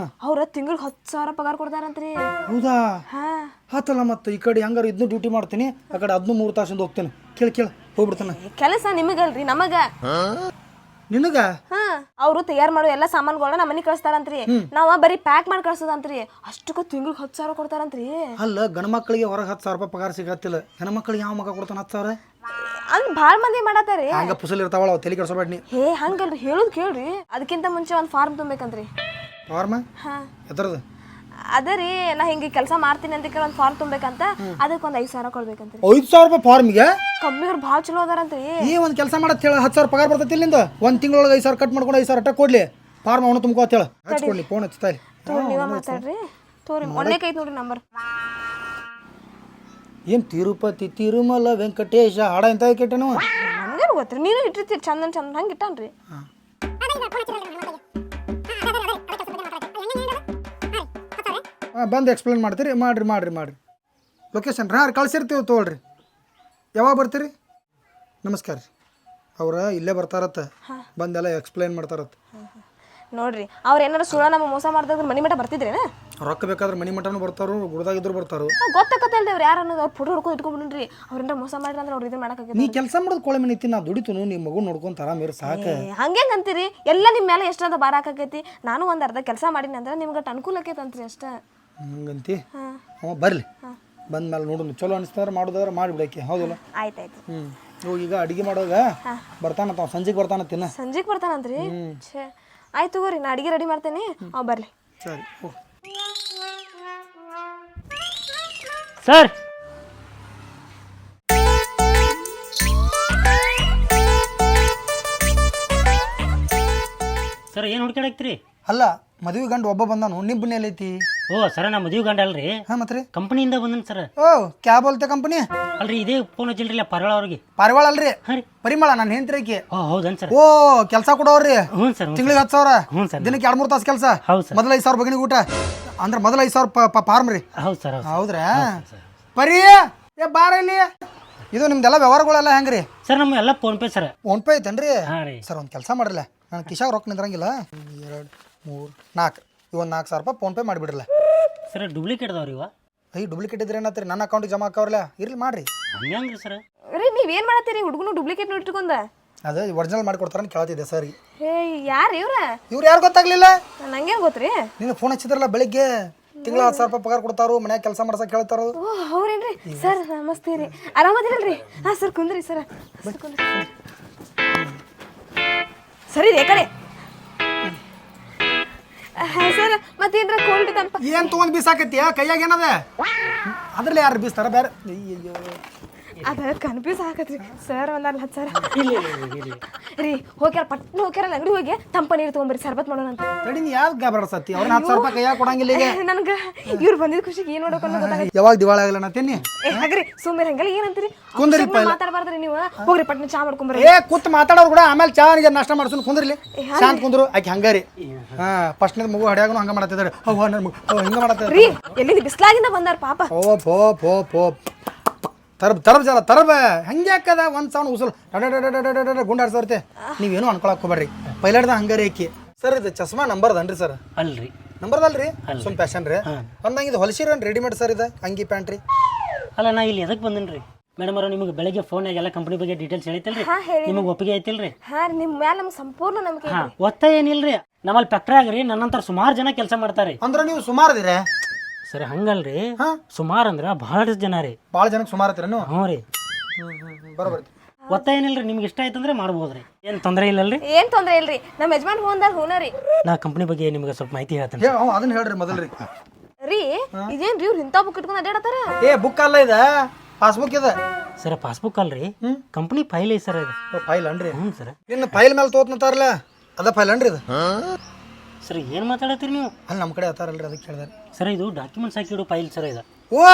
ಅವ್ರ ತಿಂಗಳಿಗೆ 10,000 ಪಗಾರ ಕೊಡ್ತಾರಂತ್ರಿ. ಹೌದಾ? ಹಾ ಆತಲ್ಲ ಮತ್ತೆ ಈ ಕಡೆ ಹೆಂಗಾರ ಇದನ್ನು ಡ್ಯೂಟಿ ಮಾಡ್ತೀನಿ, ಆ ಕಡೆ ಅದನ್ನು 3 ತಾಸಿಂದ ಹೋಗ್ತೇನೆ. ಕೇಳ ಹೋಗ್ಬಿಡ್ತಾನೆ. ಕೆಲಸ ನಿಮಗಲ್ರಿ, ನಮಗ. ನಿನಗ? ಹಾ ಅವ್ರು ತಯಾರು ಮಾಡೋ ಎಲ್ಲ ಸಾಮಾನುಗಳನ್ನ ನಮ್ಮ ಮನೆಗೆ ಕಳಿಸ್ತಾರಂತ್ರಿ. ನಾವ ಬರೀ ಪ್ಯಾಕ್ ಮಾಡಿ ಕಳ್ಸೋದಂತ್ರಿ. ಅಷ್ಟಕ್ಕೂ ತಿಂಗಳಿಗೆ 10,000 ಕೊಡ್ತಾರಂತ್ರಿ. ಅಲ್ಲ, ಗಂಡ ಮಕ್ಕಳಿಗೆ ಹೊರಗೆ 10,000 ರೂಪಾಯಿ ಪಗಾರ ಸಿಗತ್ತಿಲ್ಲ, ಹೆಣ್ಮಕ್ಳಿಗೆ ಯಾವ ಮಗ ಕೊಡ್ತಾನ 10,000? ಅಂದ್ ಭಾಳ ಮಂದಿ ಮಾಡತ್ತಾರಿ. ಹಂಗ ಪುಸಲ್ ಇರ್ತಾವಳ, ತಲೆ ಕೆಡ್ಸೋಬೇಡ ನೀ. ಹೇ ಹಂಗಲ್ರಿ, ಹೇಳುದ್ ಕೇಳ್ರಿ. ಅದಕ್ಕಿಂತ ಮುಂಚೆ ಒಂದು ಫಾರ್ಮ್ ತುಂಬಬೇಕಂತ್ರಿ. ಫಾರ್ಮ್? ಹಾ ಎದ್ರದ್ದು? ಅದೇ ರೀ, ನಾ ಹಿಂಗೆ ಕೆಲಸ ಮಾಡ್ತೀನಿ ಅಂತ ಕೇಳಿ ಒಂದು ಫಾರ್ಮ್ ತುಂಬಬೇಕಂತ. ಅದಕ್ಕೆ ಒಂದು 5,000 ಕೊಡ್ಬೇಕಂತ್ರಿ. 5,000 ರೂಪಾಯಿ ಫಾರ್ಮಿಗೆ? ಕಂಪ್ನಿಯವ್ರು ಭಾಳ ಚಲೋ ಅದಾರಂತ್ರಿ. ಈ ಒಂದು ಕೆಲಸ ಮಾಡತ್ ಹೇಳ, 10,000 ಪಗಾರ ಬರ್ತೈತಿ ಇಲ್ಲಿಂದ. ಒಂದು ತಿಂಗಳೊಳಗೆ 5,000 ಕಟ್ ಮಾಡ್ಕೊಂಡು 5,000 ಅಟ್ಟ ಕೊಡ್ಲಿ. ಫಾರ್ಮ್ ಅವನು ತುಂಬ್ಕೋ ಅಂತ ಹೇಳ. ಹಚ್ಕೊಡ್ಲಿ, ಫೋನ್ ಹಚ್ತಾ ಇಲ್ಲಿ. ನೀವ ಮಾತಾಡ್ರಿ. ತೋರಿ ಮೊನ್ನೆ ಕೈ ನೋಡ್ರಿ ನಂಬರ್. ಏನು ತಿರುಪತಿ ತಿರುಮಲ ವೆಂಕಟೇಶ ಹಾಡ ಎಂತ ಕೇಟನು? ನನ್ಗೇನು ಗೊತ್ತ್ರಿ, ನೀನು ಇಟ್ಟಿರ್ತೀರಿ ಚಂದನ್ ಚಂದ ಹಂಗೆ ಇಟ್ಟಾನ್ರಿ. ಬಂದು ಎಕ್ಸ್ಪ್ಲೇನ್ ಮಾಡ್ತೀರಿ? ಮಾಡ್ರಿ. ಲೊಕೇಶನ್ ಕಳ್ಸಿರ್ತೀವಿ ತೊಗೊಳ್ರಿ. ಯಾವಾಗ ಬರ್ತೀರಿ? ನಮಸ್ಕಾರ ರೀ. ಅವ್ರ ಇಲ್ಲೇ ಬರ್ತಾರತ್ತ, ಬಂದೆಲ್ಲ ಎಕ್ಸ್ಪ್ಲೇನ್ ಮಾಡ್ತಾರತ್ತ. ನೋಡ್ರಿ, ಅವ್ರು ಏನಾರು ಸುಳ್ಳ ನಮಗೆ ಮೋಸ ಮಾಡ್ದಾಗ ಮನಿ ಮಠ ಬರ್ತಿದ್ರೇನ? ರೊಕ್ಕ ಬೇಕಾದ್ರೆ ಮನಿ ಮಠನೂ ಬರ್ತಾರು, ಗುಡ್ದಾಗಿದ್ರು ಬರ್ತಾರು. ಗೊತ್ತಾಗತ್ತಲ್ರಿ ಅವ್ರು ಯಾರು ಅನ್ನೋದು. ಅವ್ರು ಫೋಟೋ ಹೊಡ್ಕೊಂಡು ಇಟ್ಕೊಂಡ್ಬಿಡ್ರಿ. ಅವ್ರೇನಾರ ಮೋಸ ಮಾಡ್ರಿ ಅಂದ್ರೆ ಅವ್ರು ಇದು ಮಾಡಕ್ಕೆ. ನೀ ಕೆಲಸ ಮಾಡೋದು ಕೋಳೆ ಮನೆ ಐತಿ, ನಾ ದುಡಿತು ನಿಮ್ಮ ಮಗು ನೋಡ್ಕೊಂತ ಆರಾಮಿರು ಸಾಕು. ಹಂಗೇಂಗ ಅಂತೀರಿ? ಎಲ್ಲ ನಿಮ್ಮ ಮೇಲೆ ಎಷ್ಟಂತ ಭಾರ ಹಾಕೈತಿ. ನಾನು ಒಂದು ಅರ್ಧ ಕೆಲಸ ಮಾಡೀನಿ ಅಂದ್ರೆ ನಿಮ್ಗೆ ಅನುಕೂಲ ಆಕೈತಂತ್ರಿ ಅಷ್ಟೇ. ಹಂಗಂತಿ? ಅವ ಬರ್ಲಿ, ಬಂದ್ಮೇಲೆ ನೋಡೋಣ. ಚಲೋ ಅನಿಸ್ತಾರ ಮಾಡೋದಾದ್ರೆ ಮಾಡಿಬಿಡಕ್ಕೆ. ಹೌದಲ್ಲ? ಆಯ್ತಾಯ್ತು. ಈಗ ಅಡಿಗೆ ಮಾಡೋಗ ಬರ್ತಾನತ್ತ, ಸಂಜೆಗೆ ಬರ್ತಾನ. ತಿನ್ನ ಸಂಜೆಗೆ ಬರ್ತಾನಂತ್ರಿ? ಛೇ ಆಯ್ತು ತಗೋರಿ, ನಾ ಅಡಿಗೆ ರೆಡಿ ಮಾಡ್ತೇನೆ. ಅವ್ ಬರ್ಲಿ. ಸರಿ. ಸರ್ ಸರ್ ಏನು ಹುಡ್ಕಾಡಕ್ತಿರಿ? ಅಲ್ಲ, ಮದುವೆ ಗಂಡು ಒಬ್ಬ ಬಂದಾನು, ನಿಮ್ಮ ಬನ್ನಿ ಎಲ್ಲೈತಿ? ಓ ಸರ, ನಾ ಮದುವೆ ಗಂಡ ಅಲ್ರಿ. ಹಾಂ ಮತ್ತೆ ಕಂಪನಿಯಿಂದ ಬಂದನ್ ಸರ್. ಓ ಕ್ಯಾಬ್ ಬೋಲ್ತೆ ಕಂಪನಿ? ಅಲ್ರಿ, ಇದೇ ಫೋನ್ ಹಚ್ಚಿಲ್ರಿ ಪರಳ ಅವ್ರಿಗೆ. ಪಾರಿವಾಳ ಅಲ್ರಿ? ಹಾಂ ರೀ, ಪರಿಮಳ ನಾನು ಹೆಂಡ್ರಿಕಿ. ಓ ಹೌದನ್ ಸರ್. ಓ ಕೆಲಸ ಕೊಡೋರಿ? ಹ್ಞೂ ಸರ್. ತಿಂಗಳಿಗೆ 10,000? ಹ್ಞೂ ಸರ್. ದಿನಕ್ಕೆ 2-3 ತಾಸು ಕೆಲಸ? ಹೌದು ಸರ್. ಮೊದಲು 5,000 ಬಗನಿಗೆ ಊಟ ಅಂದ್ರೆ ಮೊದಲು 5,000 ಫಾರ್ಮ್ ರೀ? ಹೌದು ಸರ್. ಹೌದ್ರಾ? ಪರಿ ಏ ಬಾರ ಇಲ್ಲಿ. ಇದು ನಿಮ್ದೆಲ್ಲ ವ್ಯವಹಾರಗಳೆಲ್ಲ ಹೆಂಗ್ರಿ ಸರ್? ನಮ್ಮ ಎಲ್ಲ phone pay sir. Phone pay ಐತೇನ್ರಿ? ಹಾಂ ರೀ. ಸರ್ ಒಂದು ಕೆಲಸ ಮಾಡ್ರಲ್ಲ, ನಾನು ಕಿಶಾಗ ರೊಕ್ಕ ನಿಂದ್ರಂಗಿಲ್ಲ. 2 3 4 ಇವೊಂದು 4,000 ರೂಪಾಯಿ ಫೋನ್ ಪೇ ಮಾಡಿಬಿಡ್ರಲ್ಲ. ಸರ್ ಡುಪ್ಲಿಕೇಟ್ ಅದಾವ್ರಿ ಇವ? ಡೂಪ್ಲಿಕೇಟ್ ಇದ್ರೆ ಏನತ್ರಿ, ನನ್ನ ಅಕೌಂಟಿಗೆ ಜಮಾ ಆಕಾವ್ರಲ್ಲ. ಇರ್ಲಿ ಮಾಡ್ರಿ. ಹಂಗ್ರಿ ಸರ್? ರೀ ನೀವೇನು ಮಾಡತ್ತೀರಿ? ಹುಡುಗನು ಡೂಪ್ಲಿಕೇಟ್ ನೋಡಿಟ್ಕೊಂಡ ಅದೇ ಒರಿಜಿನಲ್ ಮಾಡಿ ಕೊಡ್ತಾರని ಕೇಳ್ತಿದ್ದೆ ಸರ್. ಹೇ ಯಾರು ಇವ್ರು ಯಾರು ಗೊತ್ತಾಗ್ಲಿಲ್ಲ? ನಂಗೇನು ಗೊತ್ತ್ರಿ? ನೀನು ಫೋನ್ ಹಚ್ಚಿದ್ರಲ್ಲ ಬೆಳಿಗ್ಗೆ, ತಿಂಗಳ 10,000 ರೂಪಾಯಿ ಪಗಾರ ಕೊಡ್ತಾರು, ಮನ್ಯಾಗ ಕೆಲಸ ಮಾಡ್ಸಕ್ಕೆ ಹೇಳ್ತಾರು. ಓ ಹೌದೇನ್ರಿ ಸರ್? ನಮಸ್ತೆ ರೀ, ಆರಾಮದಿರಲ್ರಿ? ಹಾಂ ಸರ್, ಕುಂದ್ರಿ ಸರ್. ಸರಿ ರೀ ಕಡೆ. ಹಾಂ ಸರ್, ಮತ್ತೇನ್ರ ಕೋಲ್ಡ್ ತಂಪ ಏನು ತೊಗೊಂಡು ಬೀಸಾಕತ್ತಿ? ಕೈಯಾಗ ಏನದ? ಅದ್ರಲ್ಲಿ ಯಾರು ಬೀಸ್ತಾರ ಬೇರೆ? ಅಯ್ಯೋ ಅದ ಕನ್ಫ್ಯೂಸ್ ಆಗತ್ರಿ ಸರ್. ಒಂದು 10,000 ರೀ. ಹೋಗ್ಯಾರ ಪಟ್ನ ಹೋಗ್ಯಾರಲ್ಲ ಅಂಗಡಿ ಹೋಗಿ ತಂಪ ನೀರು ತೊಗೊಂಬರಿ, ಸರ್ಬತ್ ಮಾಡೋಣ ಅಂತ. ತಡಿ, ನೀ ಯಾವ್ದು ಗಾಬರಾಡ್ಸತ್ತಿ? ಅವ್ರನ್ನ 10,000 ರೂಪಾಯಿ ಕೈಯಾಗ ಕೊಡಂಗಿಲ್ಲ. ಈಗ ನನಗೆ ಇವ್ರು ಬಂದಿದ್ದ ಖುಷಿಗೆ ಏನು ನೋಡೋಕೆ ಗೊತ್ತಾಗ. ಯಾವಾಗ ದಿವಾಳ ಆಗಲ್ಲ ತಿನ್ನಿ? ಹಾಗ್ರಿ ಸುಮ್ಮನೆ ಹಂಗಲ್ಲ, ಏನಂತೀರಿ? ಮಾತಾಡಬಾರ್ದ್ರಿ ನೀವು. ಹೋಗ್ರಿ ಪಟ್ನ ಚಾ ಮಾಡ್ಕೊಂಬರ್ರಿ. ಏ ಕೂತ್ ಮಾತಾಡೋರು ಕೂಡ ಆಮೇಲೆ ಚಾ ನಾಷ್ಟ ಮಾಡ್ಸೋನು. ಕುಂದ್ರಲಿ, ಶಾಂತ ಕುಂದ್ರು. ಆಕೆ ಹಂಗಾರಿ ಫಸ್ಟ್ನೇದ ಮಗು ಹಡ್ಯಾಗನು ಹಂಗ ಮಾಡತ್ತಿದ್ದಾರೆ. ಹಿಂಗ ಮಾಡತ್ತ ರೀ. ಎಲ್ಲಿ ಬಿಸ್ಲಾಗಿಂದ ಬಂದಾರ ಪಾಪ. ಓ ಪೋ ಪೋ ಪೋ ತರಬ್ ಜಲ ತರಬ ಹಂಗೆ ಯಾಕದ ಒಂದು ಸೌಂಡ್ ಉಸಲ್ ಗುಂಡಾಡ್ಸರ್ತೆ ನೀವೇನು ಅನ್ಕೊಳಕ್ ಹೋಗ್ಬೇಡ್ರಿ ಪೈಲಟ್ದ ಹಂಗಾರಿ ಆಕಿ ಸರ್ ಇದು ಚಸ್ಮಾ ನಂಬರ್ದನ್ರಿ ಸರ್ ಅಲ್ರಿ ನಂಬರ್ದಲ್ರಿ ಸುಮ್ ಪ್ಯಾಶನ್ ರೀ ಒಂದಂಗೆ ಇದು ಹೊಲಸಿರೇನು ರೆಡಿಮೇಡ್ ಸರ್ ಇದು ಅಂಗಿ ಪ್ಯಾಂಟ್ ರೀ ಅಲ್ಲ ನಾ ಇಲ್ಲಿ ಎದಕ್ಕೆ ಬಂದಿನಿ ರೀ ಮೇಡಮ್ ಅವ್ರ ನಿಮಗೆ ಬೆಳಗ್ಗೆ ಫೋನಾಗ ಎಲ್ಲ ಕಂಪ್ನಿ ಬಗ್ಗೆ ಡೀಟೇಲ್ಸ್ ಹೇಳಿತಲ್ರಿ ಹಾ ಹೇಳಿ ನಿಮಗೆ ಒಪ್ಪಿಗೆ ಐತಿಲ್ರಿ ಹಾ ರೀ ನಿಮ್ಮ ಮ್ಯಾಲ ನಮ್ಗೆ ಸಂಪೂರ್ಣ ನಂಬಿಕೆ ಹಾ ಒತ್ತಾಯ ಏನಿಲ್ರಿ ನಮ್ಮಲ್ಲಿ ಫ್ಯಾಕ್ಟ್ರಿಯಾಗ ರೀ ನನ್ನಂತರ ಸುಮಾರು ಜನ ಕೆಲಸ ಮಾಡ್ತಾರೆ ಅಂದ್ರೆ ನೀವು ಸುಮಾರದಿರೇ ಸರಿ ಹಂಗಲ್ರಿ ಸುಮಾರು ಅಂದ್ರೆ ಬಹಳಷ್ಟು ಜನ ರೀ ಭಾಳ ಜನಕ್ಕೆ ಸುಮಾರು ಹತ್ತಿರ ನೀವು ಹ್ಞೂ ರೀ ಬರೋಬರ್ರಿ ಒತ್ತಾಯ ಏನಿಲ್ರಿ ನಿಮ್ಗೆ ಇಷ್ಟ ಆಯ್ತಂದ್ರೆ ಮಾಡ್ಬೋದ್ರಿ ಏನು ತೊಂದರೆ ಇಲ್ಲಲ್ರಿ ಏನ್ ತೊಂದ್ರೆ ಇಲ್ರಿ ನಮ್ಮ ಯಜಮಾನ್ ಹೋಂದಾಗ ಹೂನ ರೀ ನಾ ಕಂಪ್ನಿ ಬಗ್ಗೆ ನಿಮಗೆ ಸ್ವಲ್ಪ ಮಾಹಿತಿ ಹೇಳ್ತೇನೆ ಅದನ್ನ ಹೇಳ್ರಿ ಮೊದಲ್ರಿ ರೀ ಇದೇನ್ರಿ ಇವ್ರು ಇಂಥ ಬುಕ್ ಇಟ್ಕೊಂಡು ಅಡ್ಡಾಡತ್ತಾರ ಬುಕ್ ಅಲ್ಲ ಇದೆ ಪಾಸ್ಬುಕ್ ಇದೆ ಸರ್ ಪಾಸ್ಬುಕ್ ಅಲ್ರಿ ಕಂಪ್ನಿ ಫೈಲ್ ಐತಿ ಸರ್ ಇದು ಫೈಲ್ ಅನ್ರಿ ಹ್ಞೂ ಸರ್ ಇನ್ನು ಫೈಲ್ ಮೇಲೆ ತೋತ್ನತಾರಲ್ಲ ಅದ ಫೈಲ್ ಅನ್ರಿ ಇದು ಸರ್ ಏನು ಮಾತಾಡತ್ತೀರಿ ನೀವು ಅಲ್ಲಿ ನಮ್ಮ ಕಡೆ ಅತ್ತಾರಲ್ರಿ ಅದಕ್ಕೆ ಕೇಳಿದಾರೆ ಸರ್ ಇದು ಡಾಕ್ಯುಮೆಂಟ್ಸ್ ಹಾಕಿಡು ಫೈಲ್ ಸರ್ ಇದು ಓ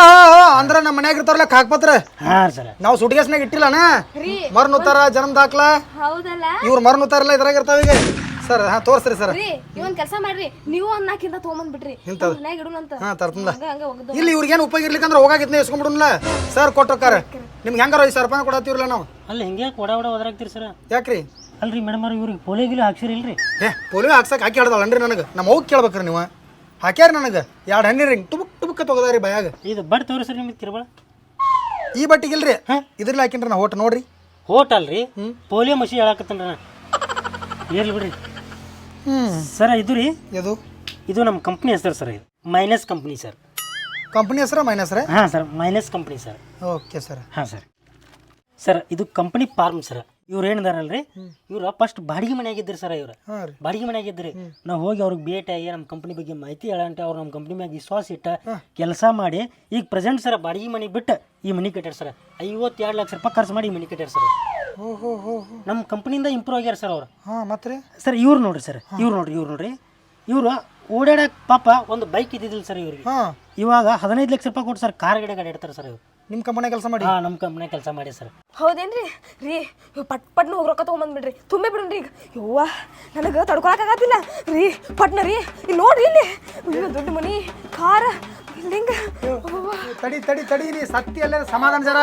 ಅಂದ್ರೆ ನಮ್ಮ ಮನ್ಯಾಗ ಇರ್ತಾರಲ್ಲ ಕಾಕ್ಪತ್ರ ಹಾಂ ಸರ್ ನಾವು ಸುಟಿಗೆಸ್ನಾಗ ಇಟ್ಟಿಲ್ಲನ ಮರ್ನುತ್ತಾರ ಜನ್ಮ ದಾಖಲ ಹೌದಲ್ಲ ಇವ್ರು ಮರ್ನುತ್ತಾರಲ್ಲ ಇದ್ರಾಗ ಇರ್ತಾವ ಈಗ ಸರ್ ಹಾ ತೋರಿಸ್ರಿ ಸರ್ ರೀ ಇವನ್ ಕೆಲಸ ಮಾಡ್ರಿ ನೀವು ಒಂದ್ ನಾಕಿಂತ ತೊಗೊಂಬಂದ್ಬಿಟ್ರಿ ಮನ್ಯಾಗ ಇಡುನಂತ ಹಾ ತರ್ತಂದ ಹಂಗ ಒಗ್ದು ಇಲ್ಲಿ ಇವ್ರಿಗೇನು ಉಪಯೋಗ ಇರ್ಲಿಕ್ಕಂದ್ರೆ ಹೋಗಾಗಿದ್ನ ಇಸ್ಕೊಂಡ್ಬಿಡುನ್ಲ ಸರ್ ಕೊಟ್ಟೋಕಾರ ನಿಮ್ಗೆ ಹೆಂಗಾರ 5,000 ರೂಪಾಯಿ ಕೊಡತ್ತೀವ್ರಲ್ಲ ನಾವು ಅಲ್ಲಿ ಹೆಂಗೆ ಕೊಡ ಓದ್ರಾಗ್ತೀರಿ ಸರ್ ಯಾಕ್ರಿ ಅಲ್ರಿ ಮೇಡಮ್ ಅವ್ರು ಇವ್ರಿಗೆ ಪೋಲಿಯೋಗಿಲು ಹಾಕ್ಸಿರಿಲ್ರಿ ಪೋಲಿಯೋ ಹಾಕ್ಸಕ್ ಹಾಕಿ ಹೇಳ್ದಳನ್ರಿ ನನಗೆ ನಮ್ಮ ಅವ್ಗೆ ಕೇಳ್ಬೇಕ್ರಿ ನೀವು ಹಾಕ್ಯಾರ ನನಗೆ 2 ಹಣ್ಣಿ ರಿಂಗ್ ಟುಬುಕ್ ಟುಬುಕ್ಕ ತಗೋದಾರಿ ಬಯಾಗ ಇದು ಬಟ್ ತೋರಿ ಸರ್ ನಿಮಗೆ ತಿರ್ಬಳ ಈ ಬಟ್ಟಿಗಿಲ್ರಿ ಇದ್ರಲ್ಲಿ ಹಾಕಿನ್ರಿ ನಾ ಹೋಟ್ ನೋಡ್ರಿ ಹೋಟಲ್ ರೀ ಪೋಲಿಯೋ ಮಷಿ ಹೇಳಕತ್ತೇನ್ರಿ ನಾ ಇರ್ಲಿ ಬಿಡ್ರಿ ಸರ್ ಇದು ರೀ ಇದು ನಮ್ಮ ಕಂಪ್ನಿ ಹೆಸರು ಸರ್ ಇದು ಮೈನಸ್ ಕಂಪ್ನಿ ಸರ್ ಕಂಪ್ನಿ ಹೆಸರ ಮೈನಸ್ ರೀ ಹಾಂ sir minus company sir okay sir ಹಾಂ ಸರ್ ಸರ್ ಇದು ಕಂಪ್ನಿ ಫಾರ್ಮ್ ಸರ್ ಇವ್ರು ಏನಿದಾರಲ್ರಿ ಇವ್ರು ಫಸ್ಟ್ ಬಾಡಿಗೆ ಮನೆಯಾಗಿದ್ರಿ ಸರ್ ಇವ್ರು ಬಾಡಿಗೆ ಮನೆಯಾಗಿದ್ರಿ ನಾವು ಹೋಗಿ ಅವ್ರಿಗೆ ಭೇಟಿಯಾಗಿ ನಮ್ಮ ಕಂಪ್ನಿ ಬಗ್ಗೆ ಮಾಹಿತಿ ಹೇಳಂಟ ಅವ್ರು ನಮ್ಮ ಕಂಪ್ನಿ ಮ್ಯಾಗ ವಿಶ್ವಾಸ ಇಟ್ಟ ಕೆಲಸ ಮಾಡಿ ಈಗ ಪ್ರೆಸೆಂಟ್ ಸರ್ ಬಾಡಿಗೆ ಮನೆ ಬಿಟ್ಟು ಈ ಮನೆ ಕಟ್ಟಾರ ಸರ್ 52 ಲಕ್ಷ ರೂಪಾಯಿ ಖರ್ಚು ಮಾಡಿ ಈ ಮನೆ ಕಟ್ಟಾರ ಸರ್ ನಮ್ಮ ಕಂಪ್ನಿಯಿಂದ ಇಂಪ್ರೂವ್ ಆಗ್ಯಾರ ಸರ್ ಅವ್ರು ಮತ್ತೆ ಸರ್ ಇವ್ರು ನೋಡ್ರಿ ಸರ್ ಇವ್ರು ನೋಡ್ರಿ ಇವ್ರು ಓಡಾಡಕ್ಕೆ ಪಾಪ ಒಂದು ಬೈಕ್ ಇದ್ದಿದ್ದಿಲ್ಲ ಸರ್ ಇವ್ರಿಗೆ ಇವಾಗ 15 ಲಕ್ಷ ರೂಪಾಯಿ ಕೊಟ್ಟು ಸರ್ ಕಾರ್ ಗಾಡಿ ಇಡ್ತಾರೆ ಸರ್ ಇವ್ರು ನಿಮ್ಮ ಕಂಪನಿ ಕೆಲಸ ಮಾಡಿ ನಮ್ಮ ಕಂಪ್ನಿ ಕೆಲಸ ಮಾಡಿ ಸರ್ ಹೌದೇನ್ರಿ ರೀ ಪಟ್ನ ಹೋಗಿ ರೊಕ್ಕ ತೊಗೊಂಬಂದ್ಬಿಡ್ರಿ ತುಂಬೆ ಬಿಡ್ರಿ ಈಗ ಯವ್ವ ನನಗೆ ತಡ್ಕೊಳಕ್ಕಾಗತ್ತಿಲ್ಲ ರೀ ಪಟ್ನ ರೀ ಇಲ್ಲಿ ನೋಡ್ರಿ ಇಲ್ಲಿ ದೊಡ್ಡ ಮನಿ ಕಾರ್ ಬಿಲ್ಡಿಂಗ್ ತಡಿ ತಡಿ ತಡಿ ನೀ ಸತ್ತಿ ಅಲ್ಲೇ ಸಮಾಧಾನ ಜರ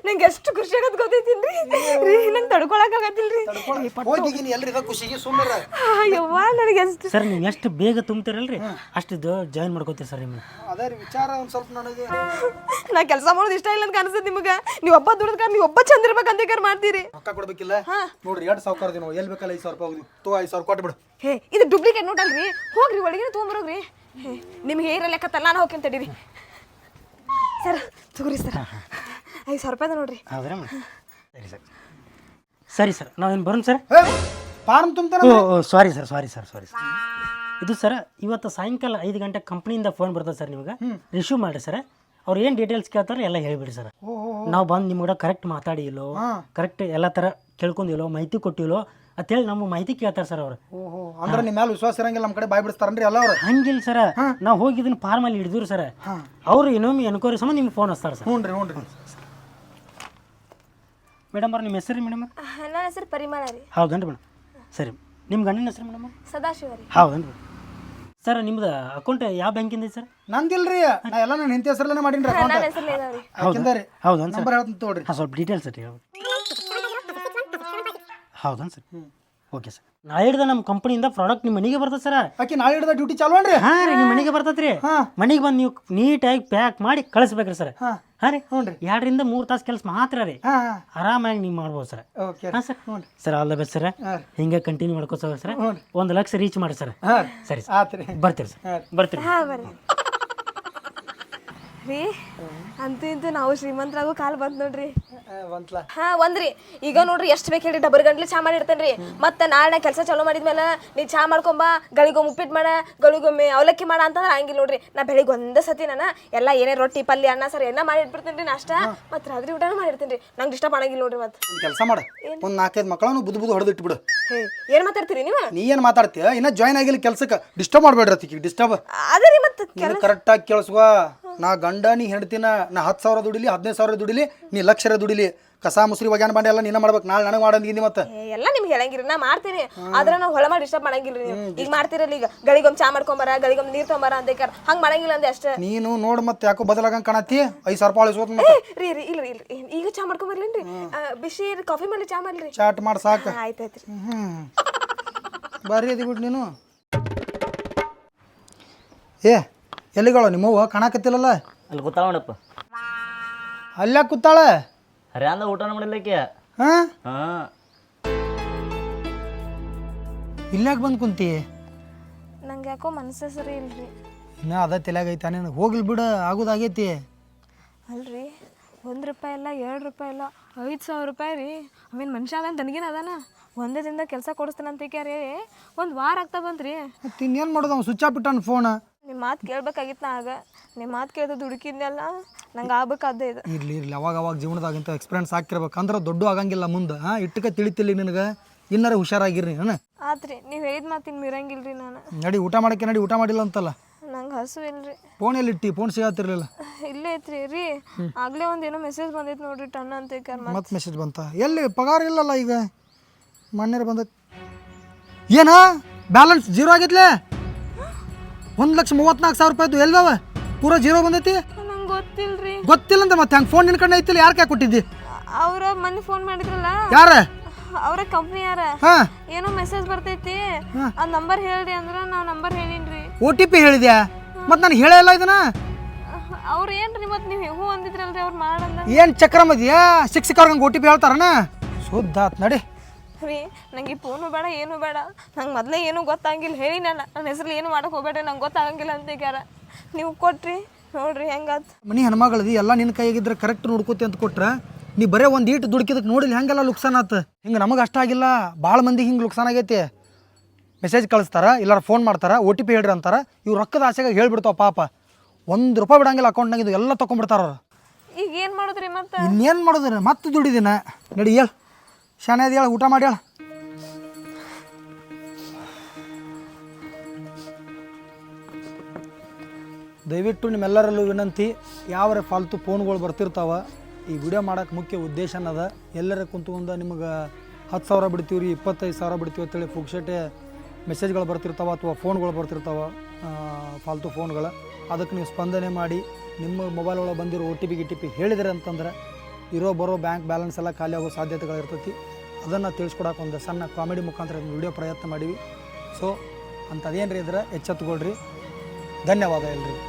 ನಂಗೆ ಎಷ್ಟು ಖುಷಿ ಆಗತ್ ಗೊತ್ತೈತಿನ್ರಿ ರೀ ನಂಗೆ ತಡ್ಕೊಳಕ್ಕಾಗತ್ತಿಲ್ರಿ ಹೋಗಿ ಎಲ್ರಿ ಖುಷಿಗೆ ಸುಮ್ಮನೆ ಯವ್ವ ನನಗೆ ಎಷ್ಟು ಸರ್ ನೀವು ಎಷ್ಟು ಬೇಗ ತುಂಬ್ತೀರಲ್ರಿ ಅಷ್ಟು ಜಾಯಿನ್ ಮಾಡ್ಕೋತೀರಿ ಸರ್ ನಿಮ್ಮನ್ನ ಅದೇ ವಿಚಾರ ಒಂದು ಸ್ವಲ್ಪ ನನಗೆ ನಾ ಕೆಲಸ ಮಾಡೋದು ಇಷ್ಟ ಇಲ್ಲ ಅಂತ ಕಾಣಿಸ್ತದೆ ನಿಮಗೆ ನೀವು ಒಬ್ಬ ದುಡ್ದು ನೀವು ಒಬ್ಬ ಚಂದ ಇರ್ಬೇಕಂತ ಮಾಡ್ತೀರಿ ರೊಕ್ಕ ಕೊಡ್ಬೇಕಿಲ್ಲ ನೋಡ್ರಿ 2 ಸಾವಿರ ದಿನ ಎಲ್ಲಿ ಬೇಕಲ್ಲ 5,000 ರೂಪಾಯಿ ಹೋಗಿ ತೋ 5,000 ಕೊಟ್ಬಿಡು ಹೇ ಇದು ಡೂಪ್ಲಿಕೇಟ್ ನೋಟ್ ಅಲ್ರಿ ಹೋಗ್ರಿ ಒಳಗಿನ ತೊಗೊಂಬರೋಗ್ರಿ ನಿಮ್ಗೆ ಹೇರ ಲೆಕ್ಕತ್ತಲ್ಲ ನಾನು ಹೋಗ್ತೀನಿ ತಡೀರಿ ಸರ್ ತಗೋರಿ ಸರ್ 5,000 ರೂಪಾಯಿ ನೋಡ್ರಿ ಹೌದ್ರಾ ಸರಿ ಸರ್ ಸರಿ ಸರ್ ನಾವೇನು ಬರೋಣ ಸರ್ ಫಾರ್ಮ್ ತುಂಬ್ತಾರ ಸಾರಿ ಸರ್ ಇದು ಸರ್ ಇವತ್ತು ಸಾಯಂಕಾಲ 5 ಗಂಟೆ ಕಂಪ್ನಿಯಿಂದ ಫೋನ್ ಬರ್ತದೆ ಸರ್ ನಿಮ್ಗೆ ರಿಸೀವ್ ಮಾಡಿರಿ ಸರ್ ಅವ್ರು ಏನು ಡೀಟೇಲ್ಸ್ ಕೇಳ್ತಾರೆ ಎಲ್ಲ ಹೇಳಿಬಿಡಿ ಸರ್ ನಾವು ಬಂದು ನಿಮ್ಮ ಕೂಡ ಕರೆಕ್ಟ್ ಮಾತಾಡಿಲ್ಲೋ ಕರೆಕ್ಟ್ ಎಲ್ಲ ಥರ ಕೇಳ್ಕೊಂಡಿಲ್ಲೋ ಮಾಹಿತಿ ಕೊಟ್ಟಿಲ್ಲೋ ಅಂತೇಳಿ ನಮ್ಮ ಮಾಹಿತಿ ಕೇಳ್ತಾರೆ ಸರ್ ಅವ್ರು ಅಂದ್ರೆ ನಿಮ್ಮ ಮೇಲೆ ವಿಶ್ವಾಸ ಇರಂಗಿಲ್ಲ ನಮ್ಮ ಕಡೆ ಬಾಯ್ ಬಿಡಿಸ್ತಾರನ್ರಿ ಎಲ್ಲ ಅವ್ರು ಹಂಗಿಲ್ಲ ಸರ್ ನಾವು ಹೋಗಿದ್ದನ್ನು ಫಾರ್ಮಲ್ಲಿ ಹಿಡಿದ್ರು ಸರ್ ಅವ್ರು ಇನ್ನೊಮ್ಮೆ ಎನ್ಕ್ವೈರಿ ಸಮ ನಿಮ್ಗೆ ಫೋನ್ ಹಚ್ತಾರೆ ಸರ್ ಹ್ಞೂ ಮೇಡಮ್ ಅವ್ರು ನಿಮ್ಮ ಹೆಸರು ರೀ ಮೇಡಮ್ ನನ್ನ ಹೆಸರು ಪರಿಮಳ ರೀ ಹೌದನ್ರಿ ಮೇಡಮ್ ಸರಿ ನಿಮ್ಮ ಗಂಡನ ಹೆಸರು ಮೇಡಮ್ ಸದಾಶಿವ ರೀ ಹೌದನ್ರಿ ಸರ್ ನಿಮ್ದು ಅಕೌಂಟ್ ಯಾವ ಬ್ಯಾಂಕಿಂದ ಐತೆ ಸರ್ ನಂದಿಲ್ರಿ ನಾ ಎಲ್ಲ ನನ್ನ ಹೆಂಡತಿ ಹೆಸರಲ್ಲೇ ಮಾಡೀನಿ ನನ್ನ ಹೆಸರು ಇದಾವ್ರಿ ಹೌದನ್ ಸರ್ ನಂಬರ್ ಹೇಳ್ತೀನಿ ತಗೊಳ್ರಿ ಹಾಂ ಸ್ವಲ್ಪ ಡೀಟೇಲ್ಸ್ ಸರ್ ಹೇಳಿ ಹೌದನ್ ಸರ್ ಓಕೆ ಸರ್ ನಾಳೆ ನಮ್ಮ ಕಂಪನಿಯಿಂದ ಪ್ರಾಡಕ್ಟ್ ನಿಮ್ಮ ಮನೆಗೆ ಬರ್ತದೆ ಸರ್ ಆಕೆ ನಾಳೆ ಹಿಡ್ದ ಡ್ಯೂಟಿ ಚಾಲು ಅನ್ರಿ ಹಾಂ ರೀ ನಿಮ್ಮ ಮನೆಗೆ ಬರ್ತೈತೆ ರೀ ಮನೆಗೆ ಬಂದು ನೀವು ನೀಟಾಗಿ ಪ್ಯಾಕ್ ಮಾಡಿ ಕಳಿಸ್ಬೇಕ್ರಿ ಸರ್ ಹಾಂ ರೀ 2 ರಿಂದ 3 ತಾಸು ಕೆಲಸ ಮಾತ್ರ ರೀ ಆರಾಮಾಗಿ ನೀವು ಮಾಡ್ಬೋದು ಸರ್ ಹಾಂ sir sir all the best sir ಹಿಂಗೆ ಕಂಟಿನ್ಯೂ ಮಾಡ್ಕೋ ಸರ್ 1 ಲಕ್ಷ ರೀಚ್ ಮಾಡಿ ಸರ್ ಸರಿ ಸರ್ ಬರ್ತೀರಿ ಸರ್ ಬರ್ತೀರಿ ಹಾಂ ಬರ್ರಿ ರೀ ಅಂತೂ ಇಂತೂ ನಾವು ಶ್ರೀಮಂತರಾಗೂ ಕಾಲ್ ಬಂತು ನೋಡ್ರಿ ಹಾಂ ಒಂದ್ರಿ ಈಗ ನೋಡ್ರಿ ಎಷ್ಟು ಬೇಕು ಹೇಳಿ ಡಬರ್ ಗಂಟ್ಲೆ ಚಾ ಮಾಡಿರ್ತೇನೆ ರೀ ಮತ್ತೆ ನಾಳೆ ನಾ ಕೆಲಸ ಚಾಲೂ ಮಾಡಿದ್ಮೇಲೆ ನೀ ಚಾ ಮಾಡ್ಕೊಂಬ ಗಳಿಗೊಮ್ಮೆ ಉಪ್ಪಿಟ್ಟು ಮಾಡ ಗಳಿಗೊಮ್ಮೆ ಅವಲಕ್ಕಿ ಮಾಡ ಅಂತಂದ್ರೆ ಹಂಗಿಲ್ಲ ನೋಡ್ರಿ ನಾ ಬೆಳಿಗ್ಗೆ ಒಂದೇ ಸತಿ ನಾನು ಎಲ್ಲ ಏನೇ ರೊಟ್ಟಿ ಪಲ್ಯ ಅನ್ನ ಸರ್ ಎಲ್ಲ ಮಾಡಿ ಇಟ್ಬಿಡ್ತೀನಿ ರೀ ನಾಷ್ಟ ಮತ್ತು ರಾತ್ರಿ ಊಟನೂ ಮಾಡಿರ್ತೀನಿ ರೀ ನಂಗೆ ಡಿಸ್ಟರ್ಬ್ ಆಗಂಗಿಲ್ಲ ನೋಡ್ರಿ ಮತ್ತೆ ಕೆಲಸ ಮಾಡ ಒಂದು 4-5 ಮಕ್ಕಳನ್ನು ಬುದ್ದು ಹೊಡೆದು ಇಟ್ಬಿಡು ಏನು ಮಾತಾಡ್ತೀರಿ ನೀವು ನೀ ಏನು ಮಾತಾಡ್ತೀಯ ಇನ್ನ ಜಾಯ್ನ್ ಆಗಿಲ್ಲ ಕೆಲ್ಸಕ್ಕೆ ಡಿಸ್ಟರ್ಬ್ ಮಾಡ್ಬೇಡ್ರಿ ಡಿಸ್ಟರ್ಬ್ ಅದೇ ರೀ ಮತ್ತೆ ಕರೆಕ್ಟಾಗಿ ಕೇಳಿಸುವ ನಾ ಗಂಡ ನೀ ಹೆಂಡ್ತಿನ ನಾ 10,000 ದುಡಿಲಿ 15,000 ದುಡಿಲಿ ನೀ 1,00,000 ದುಡಿಲಿ ಕಸ ಮುಸ್ರಿ ಒಗ್ಯಾನ ಬಂಡೆ ಎಲ್ಲ ನೀನ ಮಾಡ್ಬೇಕು. ನಾಳೆ ನನಗೆ ಮಾಡಂದಿದ್ದೀನಿ ಮತ್ತೆ. ಎಲ್ಲ ನಿಮ್ಗೆ ಹೇಳಂಗಿರಿ, ನಾ ಮಾಡ್ತೀನಿ. ಆದ್ರೆ ನಾವು ಹೊಳ ಮಾಡಿ ಡಿಸ್ಟರ್ಬ್ ಮಾಡಂಗಿಲ್ರಿ ನೀವು. ಈಗ ಮಾಡ್ತಿರಲ್ಲ, ಈಗ ಗಳಿಗೊಮ್ಮೆ ಚಾ ಮಾಡ್ಕೊಂಬರ, ಗಳಿಗೊಮ್ಮೆ ನೀರ್ ತೊಂಬರ ಅಂತ ಹಂಗೆ ಮಾಡಂಗಿಲ್ಲ ಅಂದೆ ಅಷ್ಟೇ. ನೀನು ನೋಡು ಮತ್ತೆ ಯಾಕೋ ಬದಲಾಗಂಗೆ ಕಾಣತ್ತಿ. 5,000 ರೂಪಾಯಿ ಅಳಿಸೋದು ಮತ್ತೆ. ರೀ ಇಲ್ರಿ ಈಗ ಚಾ ಮಾಡ್ಕೊಂಬರ್ಲೇನ್ರಿ? ಬಿಸಿ ಕಾಫಿ ಮಾಡ್ಲಿ, ಚಾ ಮಾಡ್ಲಿ. ಚಾಟ್ ಮಾಡಿ ಸಾಕು. ಆಯ್ತಾಯ್ತ್ರಿ. ಬರ್ರಿ ಅದಿ ಬಿಟ್ಟು ನೀನು. ಏ ಎಲ್ಲಿಗಳು ನಿಮ್ಮವ್ವ ಕಾಣಕತ್ತಿಲ್ಲಲ್ಲ? ಅಲ್ಲಿ ಕೂತಾಳ ನೋಡಪ್ಪ. ಅಲ್ಲೇ ಕೂತಾಳೆ. ಹರ್ಯಾಂದ ಊಟನ ಮಾಡಿಲ್ಲಕ್ಕೆ. ಹಾಂ ಹಾಂ ಇಲ್ಲಾಕೆ ಬಂದು ಕುಂತಿ? ನಂಗೆ ಯಾಕೋ ಮನಸ್ಸು ಸರಿ ಇಲ್ರಿ. ಇನ್ನೂ ಅದ ತಲೆಯಾಗೈತ ನಿನಗೆ. ಹೋಗ್ಲಿ ಬಿಡು, ಆಗೋದಾಗೈತಿ. ಅಲ್ರಿ, 1 ರೂಪಾಯಿ ಇಲ್ಲ, 2 ರೂಪಾಯಿ ಇಲ್ಲ, 5,000 ರೂಪಾಯಿ ರೀ. ಅವೇನು ಮನುಷ್ಯ ಅದಾನ ತನಗೇನು ಅದಾನ? ಒಂದೇ ದಿನದಾಗ ಕೆಲಸ ಕೊಡಿಸ್ತಾನಂತ ರೀ. 1 ವಾರ ಆಗ್ತಾ ಬಂತ್ರಿ. ಮತ್ತೆ ಇನ್ನೇನು ಮಾಡೋದು? ಅವ್ನು ಸ್ವಿಚ್ ಆಫ್ ಬಿಟ್ಟಾನ ಫೋನ್. ನಿಮ್ಮ ಮಾತು ಕೇಳ್ಬೇಕಾಗಿತ್ತು ನಾ ಆಗ. ನಿಮ್ಮ ಮಾತು ಕೇಳಿದ ದುಡುಕಿದ್ನೆಲ್ಲ ನಂಗೆ ಆಗ್ಬೇಕಾದ್ದೆ ಇದು. ಇರ್ಲಿ ಅವಾಗ ಜೀವನದಾಗಿಂತ ಎಕ್ಸ್ಪೀರಿಯನ್ಸ್ ಹಾಕಿರ್ಬೇಕು. ಅಂದ್ರೆ ದೊಡ್ಡ ಆಗಂಗಿಲ್ಲ ಮುಂದೆ. ಇಟ್ಟಕ್ಕೆ ತಿಳಿತಿಲ್ಲ ನಿನಗೆ. ಇನ್ನರ ಹುಷಾರಾಗಿರ್ರಿ. ನಾನು ಆತ್ರಿ, ನೀವು ಹೇಳಿದ ಮಾತಿನ ಮೀರಂಗಿಲ್ರಿ ನಾನು. ನಡಿ ಊಟ ಮಾಡಕ್ಕೆ ನಡಿ. ಊಟ ಮಾಡಿಲ್ಲ ಅಂತಲ್ಲ? ನಂಗೆ ಹಸು ಇಲ್ರಿ. ಫೋನ್ ಎಲ್ಲಿಟ್ಟಿ? ಫೋನ್ ಸಿಗತ್ತಿರ್ಲಿಲ್ಲ. ಇಲ್ಲೇ ಐತ್ರಿ ರೀ. ಆಗ್ಲೇ ಒಂದೇನೋ ಮೆಸೇಜ್ ಬಂದೈತೆ ನೋಡ್ರಿ, ಟನ್ ಅಂತ. ಮತ್ತೆ ಮೆಸೇಜ್ ಬಂತ? ಎಲ್ಲಿ ಪಗಾರ ಇಲ್ಲಲ್ಲ ಈಗ? ಮೊನ್ನೆ ಬಂದೈತಿ. ಏನ ಬ್ಯಾಲೆನ್ಸ್ ಜೀರೋ ಆಗಿತ್ಲೆ? 1,34,000 ರೂಪಾಯಿದು ಎಲ್ಲವ ಪೂರಾ ಜೀರೋ ಬಂದೈತಿ. ನಂಗೆ ಗೊತ್ತಿಲ್ರಿ. ಗೊತ್ತಿಲ್ಲ ಅಂತ ಮತ್ತೆ ಹಂಗೆ ಫೋನ್ ನಿನ್ ಕಡೆ ಐತಿಲ್ಲ? ಯಾರು ಕೈ ಕೊಟ್ಟಿದ್ದಿ? ಅವ್ರ ಮೊನ್ನೆ ಫೋನ್ ಮಾಡಿದ್ರಲ್ಲ, ಯಾರ? ಅವ್ರ ಕಂಪ್ನಿ ಯಾರ? ಹಾಂ, ಏನೋ ಮೆಸೇಜ್ ಬರ್ತೈತಿ, ಆ ನಂಬರ್ ಹೇಳ್ರಿ ಅಂದ್ರೆ ನಾವು ನಂಬರ್ ಹೇಳಿನ್ರಿ. OTP ಹೇಳಿದ್ಯಾ? ಮತ್ತೆ ನನಗೆ ಹೇಳಲ್ಲ ಇದನ್ನ. ಅವ್ರು ಏನ್ರಿ ಮತ್ತೆ ನೀವು ಹೂ ಅಂದಿದ್ರಲ್ರಿ, ಅವ್ರು ಮಾಡಂದ. ಏನು ಚಕ್ರ ಮದ್ಯಾ? ಸಿಕ್ಕವ್ರಿಗೆ OTP ಹೇಳ್ತಾರನ? ಶುದ್ಧ ಆತ್ ನಡಿ. ರೀ, ನಂಗೆ ಈ ಫೋನು ಬೇಡ, ಏನು ಬೇಡ. ನಂಗೆ ಮೊದಲೇ ಏನೂ ಗೊತ್ತಾಗಿಲ್ಲ. ಹೇಳಿ ನನ್ನ ಹೆಸರು ಏನು ಮಾಡಕ್ಕೆ ಹೋಗ್ಬೇಡ್ರಿ, ನಂಗೆ ಗೊತ್ತಾಗಂಗಿಲ್ಲ ಅಂತ ನೀವು ಕೊಟ್ರಿ ನೋಡ್ರಿ ಹೆಂಗಾತ್. ಮನಿ ಹೆಣ್ಮಗಳದಿ ಎಲ್ಲ ನಿನ್ನ ಕೈಯಾಗಿದ್ರೆ ಕರೆಕ್ಟ್ ನೋಡ್ಕೋತಿ ಅಂತ ಕೊಟ್ರೆ ನೀ ಬರೇ ಒಂದು ಈಟು ದುಡ್ಕಿದಕ್ಕೆ ನೋಡಿಲ್ಲ ಹೆಂಗೆಲ್ಲ ಲುಕ್ಸಾನ್ ಆತು. ಹಿಂಗೆ ನಮಗೆ ಅಷ್ಟ ಆಗಿಲ್ಲ, ಭಾಳ ಮಂದಿಗೆ ಹಿಂಗೆ ಲುಕ್ಸಾನ್ ಆಗೈತಿ. ಮೆಸೇಜ್ ಕಳಿಸ್ತಾರ, ಇಲ್ಲಾರ ಫೋನ್ ಮಾಡ್ತಾರೆ, OTP ಹೇಳ್ರಿ ಅಂತಾರೆ. ಇವ್ರು ರೊಕ್ಕದ ಆಸೆಗೆ ಹೇಳ್ಬಿಡ್ತಾವ ಪಾಪ. 1 ರೂಪಾಯಿ ಬಿಡಂಗಿಲ್ಲ ಅಕೌಂಟ್ನಾಗ. ಇದು ಎಲ್ಲ ತೊಗೊಂಡ್ಬಿಡ್ತಾರ. ಈಗ ಏನು ಮಾಡೋದ್ರಿ ಮತ್ತೆ? ಇನ್ನೇನು ಮಾಡೋದ್ರಿ? ಮತ್ತೆ ದುಡಿದಿನ ನಡಿ. ಹೇಳು ಶಾನೆ ಅದು, ಹೇಳು ಊಟ ಮಾಡಿ ಹೇಳು. ದಯವಿಟ್ಟು ನಿಮ್ಮೆಲ್ಲರಲ್ಲೂ ವಿನಂತಿ, ಯಾವರೇ ಫಾಲ್ತು ಫೋನ್ಗಳು ಬರ್ತಿರ್ತಾವ. ಈ ವಿಡಿಯೋ ಮಾಡೋಕ್ಕೆ ಮುಖ್ಯ ಉದ್ದೇಶ ಅನ್ನದ, ಎಲ್ಲರ ಕುಂತ್ಕೊಂಡು ನಿಮಗೆ 10,000 ಬಿಡ್ತೀವಿ ರೀ, 25,000 ಬಿಡ್ತೀವಿ ಅಂತೇಳಿ ಪುಕ್ಷಟೆ ಮೆಸೇಜ್ಗಳು ಬರ್ತಿರ್ತಾವೆ ಅಥವಾ ಫೋನ್ಗಳು ಬರ್ತಿರ್ತಾವೆ, ಫಾಲ್ತು ಫೋನ್ಗಳು. ಅದಕ್ಕೆ ನೀವು ಸ್ಪಂದನೆ ಮಾಡಿ ನಿಮ್ಮ ಮೊಬೈಲ್ ಒಳಗೆ ಬಂದಿರೋ OTP ಹೇಳಿದ್ರೆ ಅಂತಂದ್ರೆ ಇರೋ ಬರೋ ಬ್ಯಾಂಕ್ ಬ್ಯಾಲೆನ್ಸ್ ಎಲ್ಲ ಖಾಲಿ ಆಗೋ ಸಾಧ್ಯತೆಗಳಿರ್ತೈತಿ. ಅದನ್ನು ತಿಳಿಸ್ಕೊಡಕ್ಕೆ ಒಂದು ಸಣ್ಣ ಕಾಮಿಡಿ ಮುಖಾಂತರ ವಿಡಿಯೋ ಪ್ರಯತ್ನ ಮಾಡೀವಿ. ಸೊ ಅಂಥದ್ದೇನು ರೀ ಇದ್ರೆ ಎಚ್ಚೆತ್ತುಕೊಳ್ರಿ. ಧನ್ಯವಾದ ಎಲ್ರಿಗೂ.